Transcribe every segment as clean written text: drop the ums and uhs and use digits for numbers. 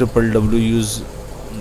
WWW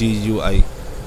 GUI،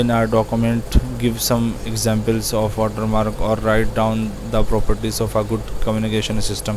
in our document? Give some examples of watermark or write down the properties of a good communication system۔